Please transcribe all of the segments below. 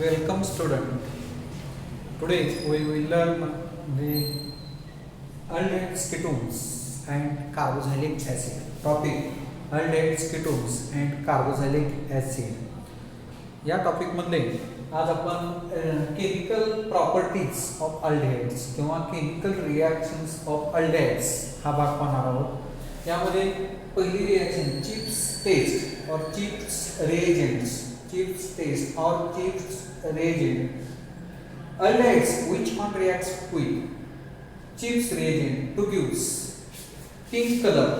Welcome student. Today we will learn the aldehyde ketones and carboxylic acid. Topic aldehyde ketones and carboxylic acid. या topic मध्ये आज आपण chemical properties of aldehydes किंवा chemical reactions of aldehydes हा भाग पाहणार आहोत. यामध्ये पहिली रिएक्शन चिप्स टेस्ट और चिप्स रिएजेंट्स. चिप्स टेस्ट और chips reagent aldehydes which one reacts with chips reagent to gives pink color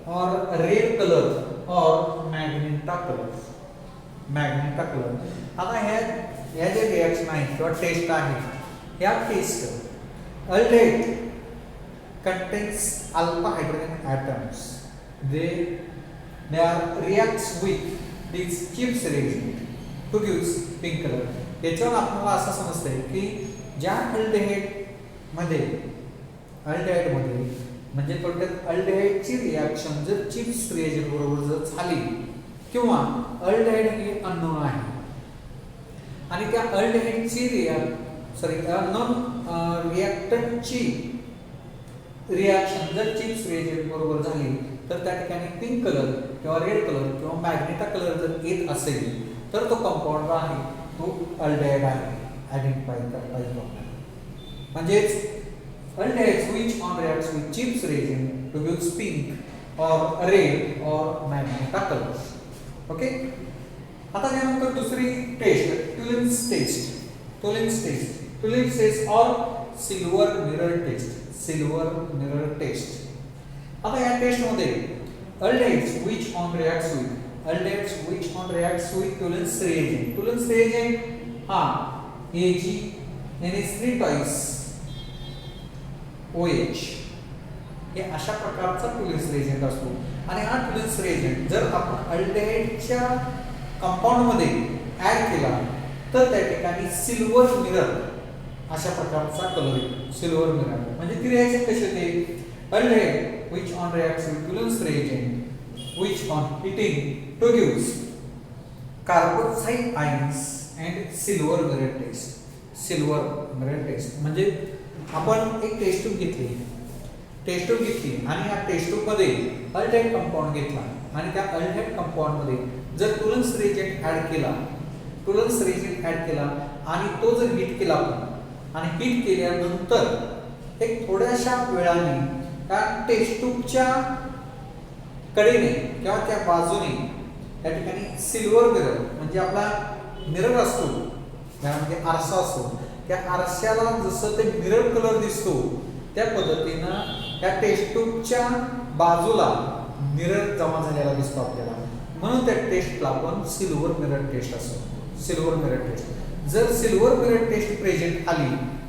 or red color or magenta color. आता ह्या जे रिएक्शन आहे किंवा टेस्ट आहे या taste aldehyde contains alpha hydrogen atoms. They are reacts with these chips reagent to gives pink color. याच्यावर आपल्याला असं समजतंय की ज्या अल्डिहाइड मध्ये म्हणजे थोडक्यात अल्डिहाइडची रिएक्शन जर चिप्स रिएजंट बरोबर जर झाली किंवा अल्डिहाइड हे अननोन आहे आणि त्या अल्डिहाइडची अननोन रिएक्टंटची रिएक्शन जर चिप्स रिएजंट बरोबर झाली तर त्या ठिकाणी पिंक कलर किंवा रेड कलर किंवा मॅग्नेटा कलर जर येत असेल तर तो कंपाऊंड आहे तो अल्डिहाइड आहे आयडेंटिफाय करता येतो. म्हणजेच aldehydes which on reacts with Schiff's reagent to give pink or red or magenta colour. Okay. आता त्यानंतर दुसरी test Tollens test or silver mirror test. आता या टेस्ट मध्ये aldehydes which on reacts with Tollens reagent हा Ag NH3 twice OH हे अशा प्रकारचा टुलिन्स रिएजंट असतो आणि हा टुलिन्स रिएजंट जर आपण अल्डिहाइडच्या कंपाऊंड मध्ये ऍड केला तर त्या ठिकाणी सिल्वर मिरर अशा प्रकारचा कलर येतो. सिल्वर मिरर म्हणजे ती रिएक्शन कशी होते aldehyde which on reacts with Tollens reagent which on heating to gives carboxyl ions and silver mirror test. म्हणजे आपण एक टेस्ट ट्यूब घेतली आणि या टेस्ट ट्यूब मध्ये अल्डिहाइड कंपाऊंड घेतला आणि त्या अल्डिहाइड कंपाऊंड मध्ये जर टुलिन्स रिएजंट ऍड केला आणि तो जर हीट केला आणि हीट केल्यानंतर एक थोड्याशा वेळाने त्या टेस्ट ट्यूबच्या कडेने किंवा त्या बाजूने या ठिकाणी सिल्वर मिरर म्हणजे आपला मिरर असतो त्यामध्ये आरसा असतो त्या आरशाला जसं ते मिरर कलर दिसतो त्या पद्धतीनं त्या टेस्ट ट्यूबच्या बाजूला मिरर जमा झालेला दिसतो आपल्याला. म्हणून त्या टेस्टला आपण सिल्वर मिरर टेस्ट जर सिल्वर मिरर टेस्ट प्रेझेंट आली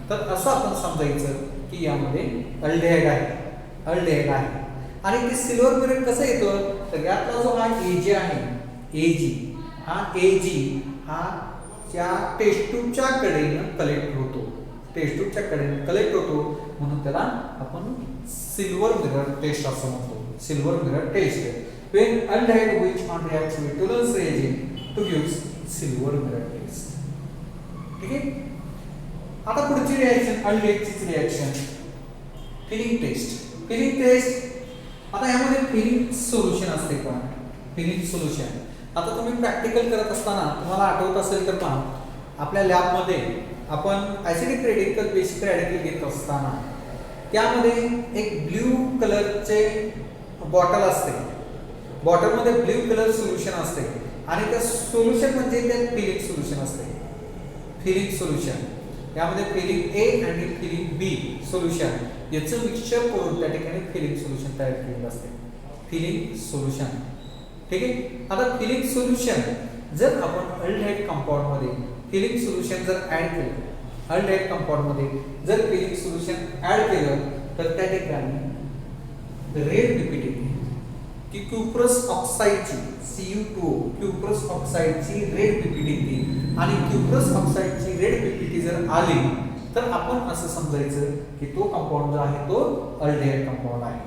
तर असं आपण समजायचं की यामध्ये अल्डिहाइड आहे. आणि ते सिल्वर मिरर कसं येतं तर यातला जो हा Ag आहे हा त्या टेस्ट ट्यूबच्या कडेने कलेक्ट होतो म्हणून त्याला आपण सिल्वर मिरर टेस्ट असं म्हणतो. Silver mirror test when aldehyde which on reacts with Tollens reagent to gives silver mirror test. ठीक आहे. आता पुढची रिएक्शन अल्डिहाइडची रिएक्शन फिलिंग टेस्ट. आता यामध्ये फिलिंग सोल्युशन असते का आता तुम्ही प्रॅक्टिकल करत असताना तुम्हाला आठवत असेल तर पहा आपल्या लॅब मध्ये आपण ऍसिडिक रेडिकल बेसिक रेडिकल घेत असताना त्यामध्ये एक ब्लू कलरचे बॉटल असते. बॉटलमध्ये ब्लू कलर सोल्युशन असते आणि त्या सोल्युशन म्हणजे ते फिलिंग सोल्युशन यामध्ये फिलिंग ए आणि फिलिंग बी सोल्युशन याचं मिक्सचर करून त्या ठिकाणी फिलिंग सोल्युशन तयार केलेलं असते. Fehling solution. ठीक आहे. आता फिलिंग सोल्युशन जर आपण अल्डिहाइड कंपाऊंड मध्ये फिलिंग सोल्युशन जर ऍड केलं अल्डिहाइड कंपाऊंड मध्ये जर फिलिंग सोल्युशन ऍड केलं तर त्या ठिकाणी रेड पीपीटी की क्युप्रस ऑक्साइडची Cu2 क्युप्रस ऑक्साइडची रेड पीपीटी येते आणि क्युप्रस ऑक्साइडची रेड पीपीटी जर आली तर आपण असं समजायचं की तो कंपाऊंड जो आहे तो अल्डिहाइड कंपाऊंड आहे.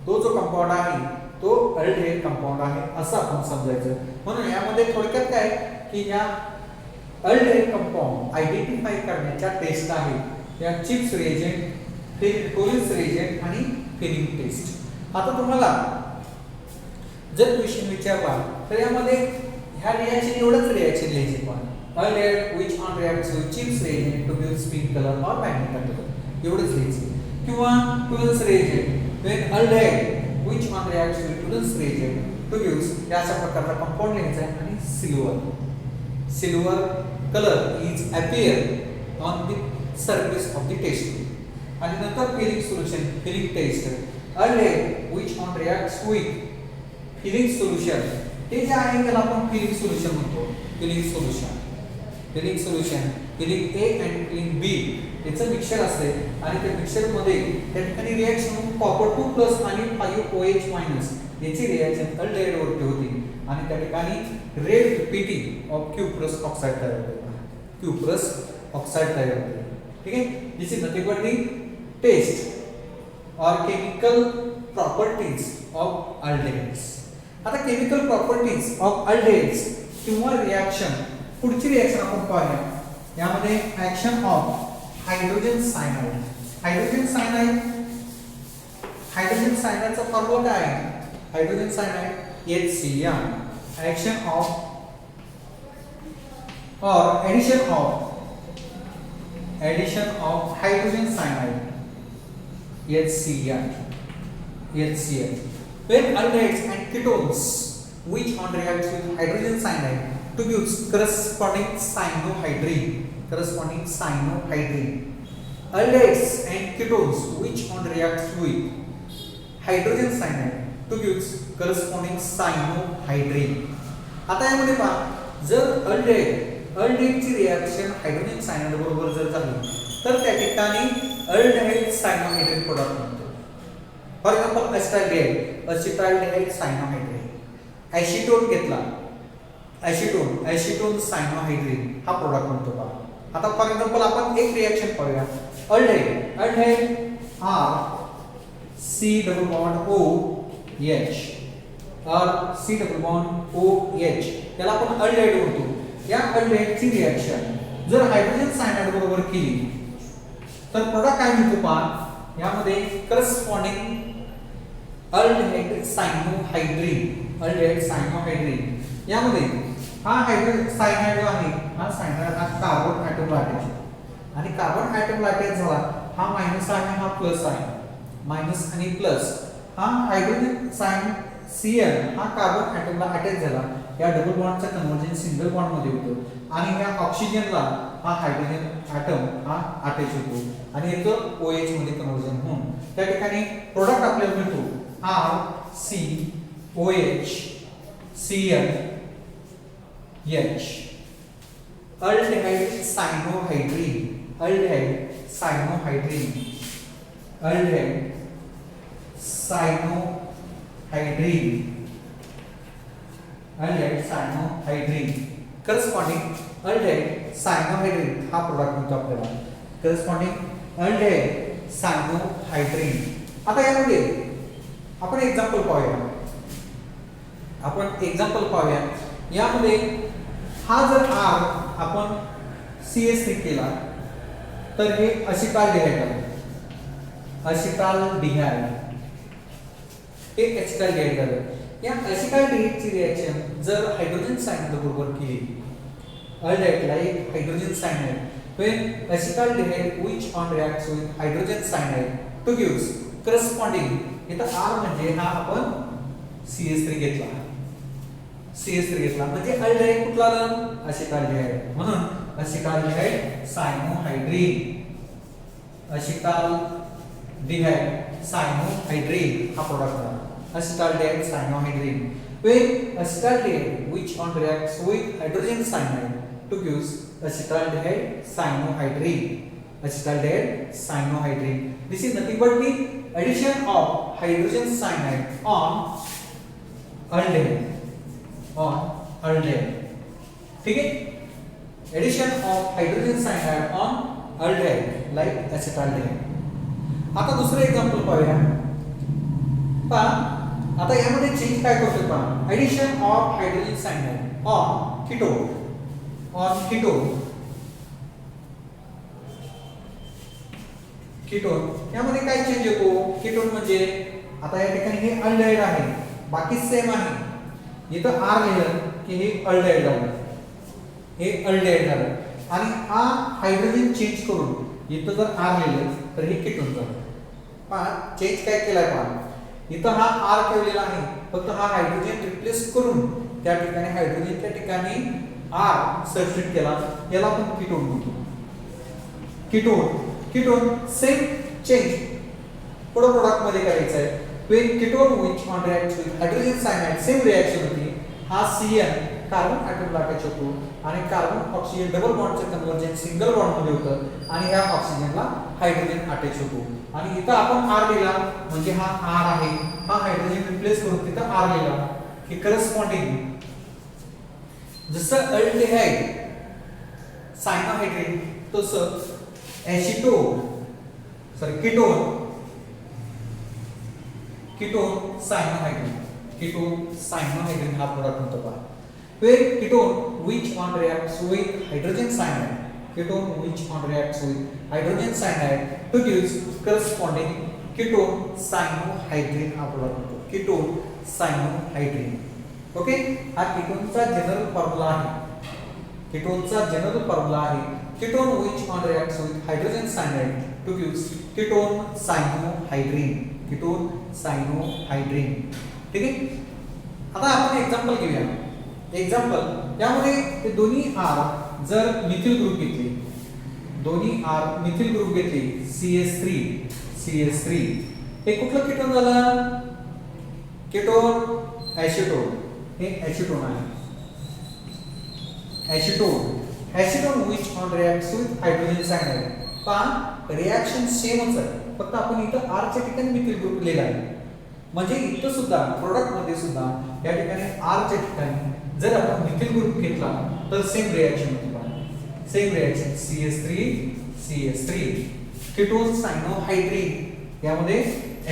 तो जो कंपाऊंड आहे तो अल्डिहाइड कंपाऊंड आहे असं आपण समजायचं. म्हणून यामध्ये थोडक्यात काय की या अल्डेहाइड कंपाऊंड आयडेंटिफाय करण्याच्या टेस्ट आहेत या चिप्स रिएजंट, कोलिन्स रिएजंट आणि फिलिंग टेस्ट. आता तुम्हाला जर क्वेश्चन विचारला तर यामध्ये ह्या रिएक्शन एवढंच रिएक्शन लिहायचे पण aldehyde which on reacts with chips reagent to give spin color or magnetic color एवढंच लिहायचे. किंवा Collins reagent when aldehyde which on reacts with Collins reagent to gives या अशा प्रकारचा कंपाऊंड लिहायचा आहे. आणि silver color is appear on the surface of the test tube. आणि नंतर Fehling solution, Fehling test aldehyde which on reacts with Fehling solution, हे जे आहे त्याला आपण फिलिंग सोल्यूशन म्हणतो. फिलिंग सोल्यूशन फिलिंग ए आणि फिलिंग बी याचं मिक्सचर असते आणि त्या मिक्सचर मध्ये त्या ठिकाणी रिएक्शन कॉपर 2 प्लस आणि 5 OH मायनस याची रिएक्शन अल्डेहाइड वरती होती आणि त्या ठिकाणी red PT of cuprous oxide तयार होते. क्यूप्रस ऑक्साइड तयार होते. ठीक आहे. This is nothing but the test or chemical properties of aldehydes. आता केमिकल प्रॉपर्टीज ऑफ अल्डेहाइड्स किंवा रिएक्शन, पुढची रिएक्शन आपण पाहूया. यामध्ये action of hydrogen cyanide. Hydrogen सायनाइडचा फॉर्म्युला काय आहे? Hydrogen cyanide HCl. Action of or addition of hydrogen cyanide HCl. When aldehydes and ketones which on reacts with hydrogen cyanide to give corresponding cyanohydrine. Aldehydes and ketones which on reacts with hydrogen cyanide to give corresponding cyanohydrine. आता यामध्ये पहा, जर अल्डेहाइडची reaction hydrogen cyanide बरोबर जर झाली तर त्या ठिकाणी अल्डेहाइड सायनोहायड्रेट प्रोडक्ट बनतो. For example acetaldehyde cyanohydrate. Acetone घेतला, ऍसिटोन सायनोहायड्रेट हा प्रोडक्ट बनतो का? आता फॉर एक्झाम्पल आपण एक रिएक्शन पाहूया. Aldehyde R C double bond OH और C double bond OH याला आपण अल्डेहाइड म्हणतो. या अल्डेहाइडची रिएक्शन जर हायड्रोजन सायनाइड बरोबर केली तर प्रोडक्ट काय मिळतो पहा. यामध्ये करस्पॉन्डिंग अल्डेहाइड सायनोहायड्रिन. यामध्ये हा हायड्रोजन सायनाइड आहे, हा सायनाइड हा कार्बन ऍटमला अटॅच आणि कार्बन ऍटमला अटॅच झाला. हा मायनस आहे, हा प्लस आहे. मायनस आणि प्लस हा हायड्रोजन Cl हा कार्बन ऍटमला अटॅच झाला. या डबल बॉन्डचा कन्वर्जन सिंगल बॉन्ड मध्ये होतो आणि या ऑक्सिजनला हा हायड्रोजन ऍटम हा अटॅच होतो आणि याचं OH मध्ये कन्वर्जन होऊन त्या ठिकाणी प्रोडक्ट आपल्याला मिळतो RCOH Cl H. Aldehyde cyanohydrin. Aldehyde cyanohydrin corresponding aldehyde cyanohydrin हा प्रोडक्ट मिळतो आपल्याला. Corresponding aldehyde cyanohydrin. आता यामध्ये आपण एक्झाम्पल पाहूया. यामध्ये हा जर R आपण CH3 केला तर हे असिटाल्डिहाइड आहे. असिटाल्डिहाइड एक असिटाल्डिहाइड झालं. या असिटाल्डिहाइडची रिएक्शन जर हायड्रोजन सायनाइड बरोबर केली, अल्डेहाइडला एक hydrogen cyanide when acetaldehyde which on reacts with hydrogen cyanide to gives corresponding. इथं R म्हणजे हा आपण CH3 घेतला. म्हणजे अल्डेहाइड कुठला आला? असिटाल्डिहाइड. म्हणून असिटाल्डिहाइड सायनोहायड्रिन हा प्रोडक्ट आहे. acetaldehyde cyanohydrin. When acetaldehyde which on reacts with hydrogen cyanide to gives acetaldehyde cyanohydrin. This is nothing but the addition of hydrogen cyanide on aldehyde. ठीक है? Addition of hydrogen cyanide on aldehyde like acetaldehyde. आता दुसरं example पाहूया. पहा आता यामध्ये change काय करतो पहा. Addition of hydrogen cyanide on ketone on ketone यामध्ये काय चेंज येतो? कीटोन म्हणजे आता या ठिकाणी हे अल्डिहाइड आहे, बाकी सेम आहे. इथं आर लिहिलं की हे अल्डिहाइड झालं, हे अल्डिहाइड झालं आणि हा हायड्रोजन चेंज करून इथं जर आर लिहिलं तर हे कीटोन झालं. पहा चेंज काय केलाय पहा, इथं हा आर ठेवलेला आहे, फक्त हा हायड्रोजन रिप्लेस करून त्या ठिकाणी हायड्रोजनच्या ठिकाणी आर सबस्टिट्यूट केला, याला आपण कीटोन म्हणतो. कीटोन सेम चेंज पुढे प्रोडक्ट मध्ये करायचं आहे. when ketone which on reacts with hydrogen cyanide same reaction होती. हा CN कार्बन ऍटम अटॅच होतो आणि कार्बन ऑक्सिजन डबल बॉन्डचे कन्वर्जन सिंगल बॉन्ड मध्ये होतं आणि ह्या ऑक्सिजनला हायड्रोजन अटॅच होतो. आणि इथं आपण R दिला म्हणजे हा R आहे, हा हायड्रोजन रिप्लेस करून तिथं R लिहिला की करस्पॉन्डिंग जसं अल्डिहाइड सायनोहायड्रिन तसं कीटोन सायनोहायड्रिन हा प्रोडक्ट होतो पहा. when ketone which on reacts with hydrogen cyanide produce corresponding ketone cyanohydrin हा प्रोडक्ट होतो. कीटोन सायनोहायड्रिन. ओके, हा कीटोनचा जनरल फॉर्म्युला आहे. ketone which on reacts with hydrogen cyanide produce ketone cyanohydrin. ठीक आहे. आता आपण एग्जांपल घेऊया. यामध्ये हे दोन्ही आर जर मिथिल ग्रुप घेतले CH3 हे कुठलं कीटोन झालं? कीटोन ऍसिटोन. हे ऍसिटोन आहे. ऍसिटोन which on reacts with hydrogen cyanide. पहा रिएक्शन सेमच आहे, फक्त आपण इथं R च्या ठिकाणी मिथिल ग्रुप लिहिला आहे. म्हणजे इथं सुद्धा प्रोडक्ट मध्ये सुद्धा या ठिकाणी R च्या ठिकाणी जर आपण मिथिल ग्रुप घेतला तर सेम रिएक्शन होते. सेम रिएक्शन CH3 कीटोन सायनोहायड्रिन यामध्ये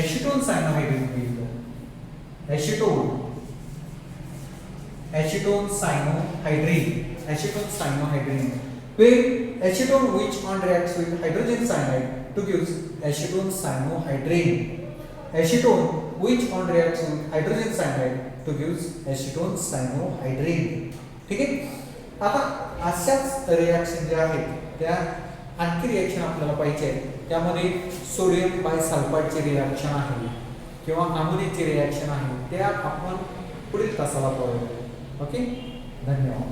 ऍसिटोन सायनोहायड्रिन लिहिलं. ऍसिटोन सायनोहायड्रिन when acetone which on reacts with hydrogen cyanide to gives acetone cyanohydrin. Acetone which on reacts with hydrogen cyanide to gives acetone cyanohydrin. ठीक आहे. आता अशाच reaction ज्या आहेत त्या आणखी रिएक्शन आपल्याला पाहिजे आहे. त्यामध्ये सोडियम बायसल्फाइडची रिएक्शन आहे किंवा अमोनियाची रिएक्शन आहे, त्या आपण पुढील तासाला पाहूया. ओके, धन्यवाद.